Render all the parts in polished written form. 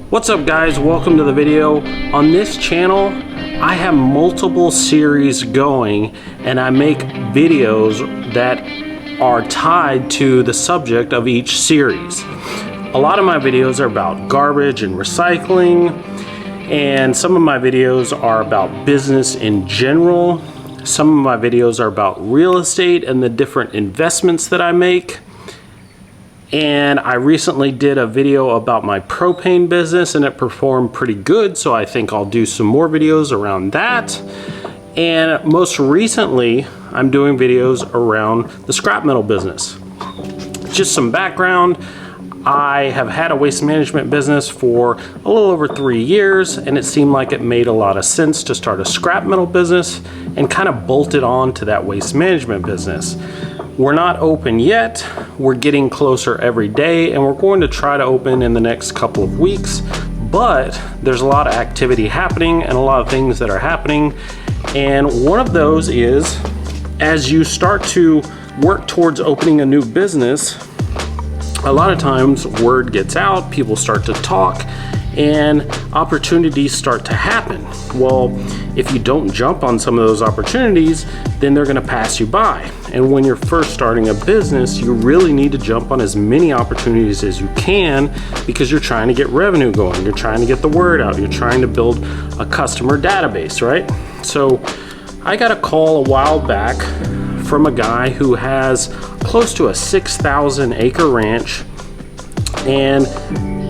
What's up guys, welcome to the video. On this channel I have multiple series going and I make videos that are tied to the subject of each series. A lot of my videos are about garbage and recycling, and some of my videos are about business in general. Some of my videos are about real estate and the different investments that I make. And I recently did a video about my propane business and it performed pretty good, so I think I'll do some more videos around that. And most recently I'm doing videos around the scrap metal business. Just some background: I have had a waste management business for a little over 3 years, and it seemed like it made a lot of sense to start a scrap metal business and kind of bolt it on to that waste management business. We're not open yet. We're getting closer every day, and we're going to try to open in the next couple of weeks. But there's a lot of activity happening and a lot of things that are happening. And one of those is, as you start to work towards opening a new business, a lot of times word gets out, people start to talk, and opportunities start to happen. Well, if you don't jump on some of those opportunities, then they're gonna pass you by. And when you're first starting a business, you really need to jump on as many opportunities as you can, because you're trying to get revenue going, you're trying to get the word out, you're trying to build a customer database, right? So I got a call a while back from a guy who has close to a 6,000 acre ranch, and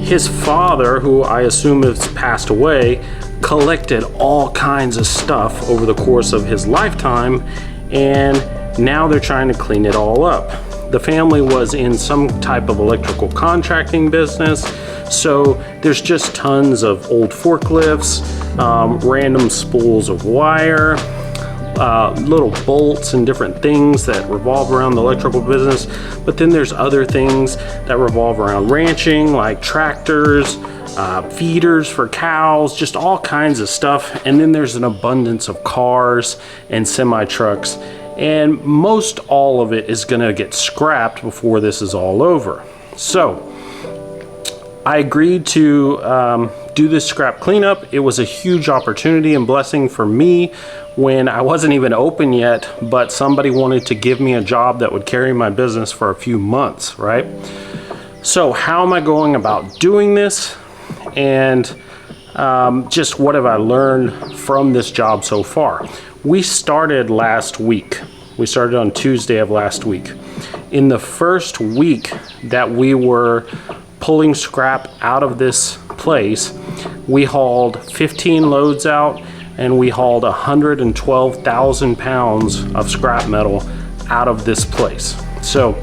his father, who I assume has passed away, collected all kinds of stuff over the course of his lifetime, and now they're trying to clean it all up. The family was in some type of electrical contracting business, so there's just tons of old forklifts, random spools of wire, little bolts and different things that revolve around the electrical business. But then there's other things that revolve around ranching, like tractors, feeders for cows, just all kinds of stuff. And then there's an abundance of cars and semi trucks, and most all of it is gonna get scrapped before this is all over. So I agreed to do this scrap cleanup. It was a huge opportunity and blessing for me when I wasn't even open yet, but somebody wanted to give me a job that would carry my business for a few months, right? So how am I going about doing this? And just what have I learned from this job so far? We started last week. We started on Tuesday of last week. In the first week that we were pulling scrap out of this place, we hauled 15 loads out, and we hauled 112,000 pounds of scrap metal out of this place. So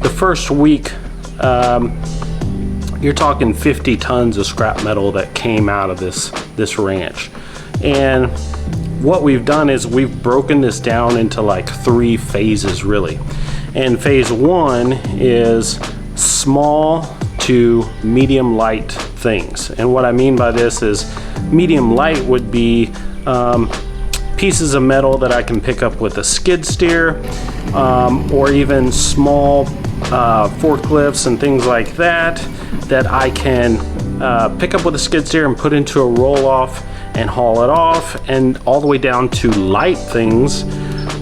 the first week, you're talking 50 tons of scrap metal that came out of this ranch. And what we've done is we've broken this down into like 3 phases really. And phase 1 is small to medium light things. And what I mean by this is medium light would be pieces of metal that I can pick up with a skid steer, or even small forklifts and things like that I can pick up with a skid steer and put into a roll-off and haul it off, and all the way down to light things,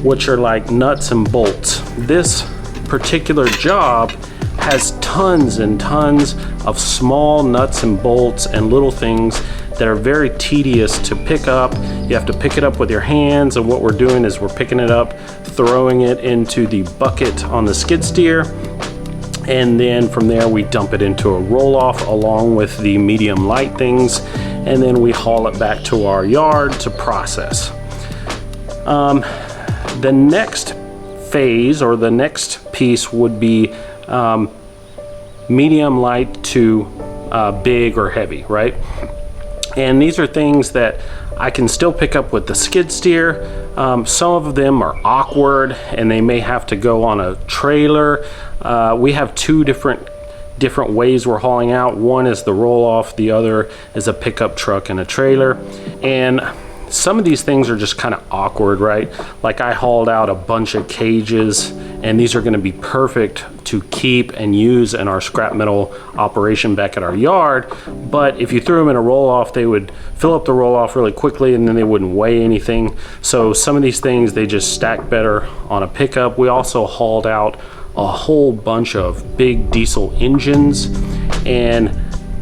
which are like nuts and bolts. This particular job has tons and tons of small nuts and bolts and little things that are very tedious to pick up. You have to pick it up with your hands, and what we're doing is we're picking it up, throwing it into the bucket on the skid steer, and then from there we dump it into a roll-off along with the medium light things, and then we haul it back to our yard to process. The next phase, or the next piece, would be medium light to big or heavy, right? And these are things that I can still pick up with the skid steer. Some of them are awkward and they may have to go on a trailer. We have 2 different different ways we're hauling out. One is the roll-off, the other is a pickup truck and a trailer. And some of these things are just kind of awkward, right? Like I hauled out a bunch of cages, and these are going to be perfect to keep and use in our scrap metal operation back at our yard. But if you threw them in a roll-off, they would fill up the roll-off really quickly, and then they wouldn't weigh anything. So some of these things, they just stack better on a pickup. We also hauled out a whole bunch of big diesel engines, and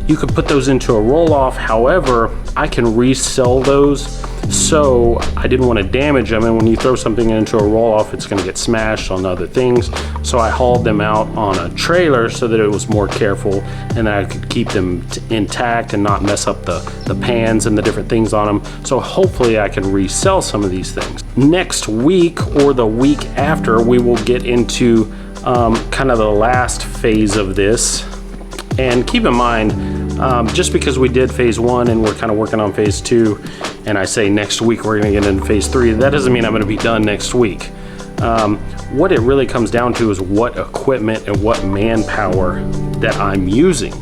you could put those into a roll-off. However, I can resell those, so I didn't want to damage them, and when you throw something into a roll-off, it's going to get smashed on other things. So I hauled them out on a trailer so that it was more careful, and I could keep them intact and not mess up the pans and the different things on them. So hopefully I can resell some of these things. Next week or the week after, we will get into kind of the last phase of this. And keep in mind, just because we did phase 1 and we're kind of working on phase 2, and I say next week we're going to get into phase 3, that doesn't mean I'm going to be done next week. What it really comes down to is what equipment and what manpower that I'm using.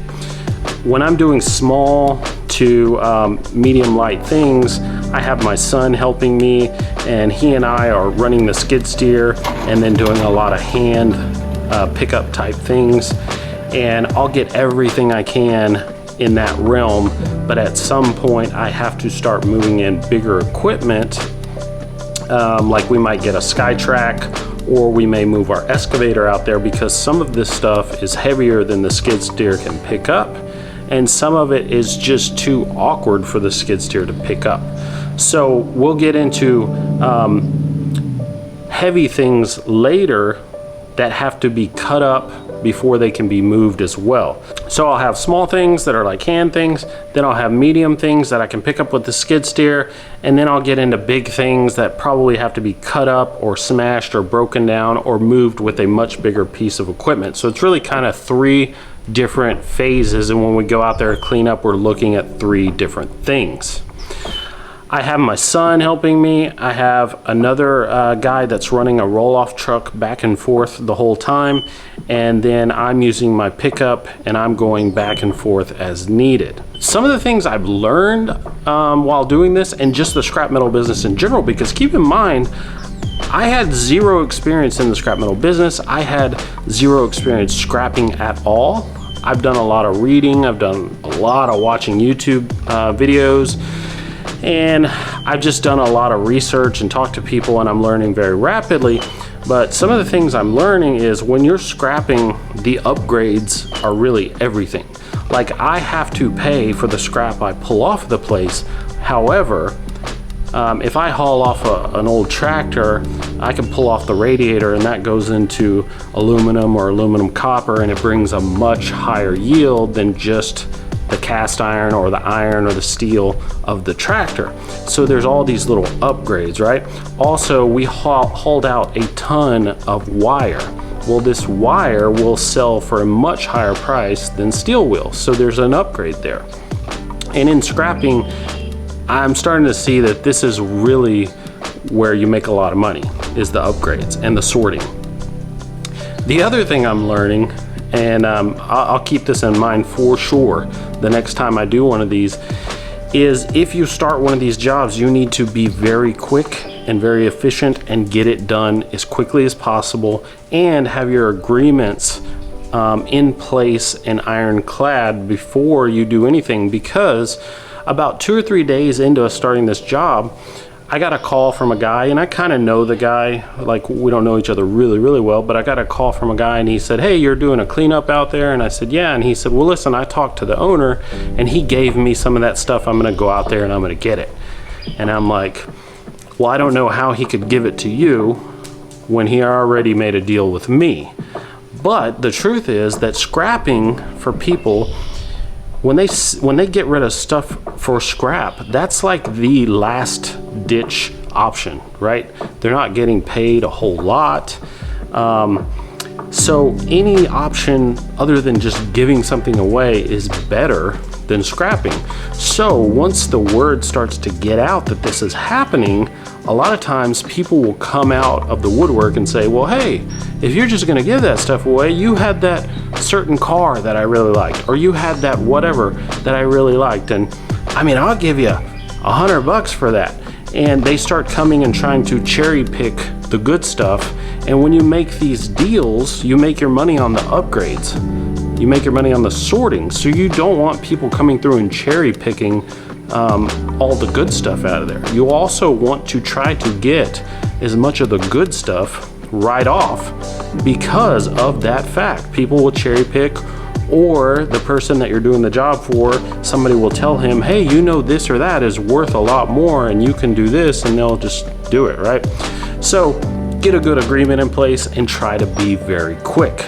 When I'm doing small to medium light things, I have my son helping me, and he and I are running the skid steer and then doing a lot of hand pickup type things. And I'll get everything I can in that realm, but at some point I have to start moving in bigger equipment, like we might get a SkyTrack, or we may move our excavator out there, because some of this stuff is heavier than the skid steer can pick up, and some of it is just too awkward for the skid steer to pick up. So we'll get into heavy things later that have to be cut up before they can be moved as well. So I'll have small things that are like hand things, then I'll have medium things that I can pick up with the skid steer, and then I'll get into big things that probably have to be cut up or smashed or broken down or moved with a much bigger piece of equipment. So it's really kind of 3 different phases, and when we go out there to clean up, we're looking at 3 different things. I have my son helping me. I have another guy that's running a roll-off truck back and forth the whole time, and then I'm using my pickup and I'm going back and forth as needed. Some of the things I've learned while doing this, and just the scrap metal business in general, because keep in mind, I had 0 experience in the scrap metal business. I had 0 experience scrapping at all. I've done a lot of reading, I've done a lot of watching YouTube videos, and I've just done a lot of research and talked to people, and I'm learning very rapidly. But some of the things I'm learning is when you're scrapping, the upgrades are really everything. Like, I have to pay for the scrap I pull off the place. However, if I haul off an old tractor, I can pull off the radiator, and that goes into aluminum or aluminum copper, and it brings a much higher yield than just the cast iron or the iron or the steel of the tractor. So there's all these little upgrades, right? Also, we hauled out a ton of wire. Well, this wire will sell for a much higher price than steel will, so there's an upgrade there. And in scrapping, I'm starting to see that this is really where you make a lot of money, is the upgrades and the sorting. The other thing I'm learning, and I'll keep this in mind for sure the next time I do one of these, is if you start one of these jobs, you need to be very quick and very efficient and get it done as quickly as possible, and have your agreements in place and ironclad before you do anything. Because about 2 or 3 days into us starting this job, I got a call from a guy, and I kind of know the guy, like we don't know each other really well, but I got a call from a guy, and he said, "Hey, you're doing a cleanup out there?" And I said, "Yeah." And he said, "Well, listen, I talked to the owner and he gave me some of that stuff. I'm gonna go out there and I'm gonna get it." And I'm like, well, I don't know how he could give it to you when he already made a deal with me. But the truth is that scrapping for people, when they get rid of stuff for scrap, that's like the last ditch option, right? They're not getting paid a whole lot. So any option other than just giving something away is better than scrapping. So once the word starts to get out that this is happening, a lot of times people will come out of the woodwork and say, well, hey, if you're just gonna give that stuff away, you had that certain car that I really liked, or you had that whatever that I really liked, and I mean, I'll give you $100 for that. And they start coming and trying to cherry pick the good stuff. And when you make these deals, you make your money on the upgrades. You make your money on the sorting. So you don't want people coming through and cherry picking all the good stuff out of there. You also want to try to get as much of the good stuff right off because of that fact. People will cherry pick, or the person that you're doing the job for, somebody will tell him, hey, you know, this or that is worth a lot more and you can do this, and they'll just do it, right? So get a good agreement in place and try to be very quick.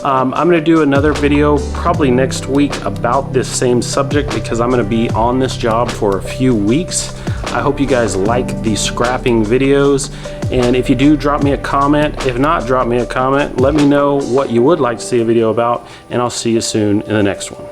I'm gonna do another video probably next week about this same subject because I'm gonna be on this job for a few weeks. I hope you guys like the scrapping videos, and if you do, drop me a comment. If not, drop me a comment. Let me know what you would like to see a video about, and I'll see you soon in the next one.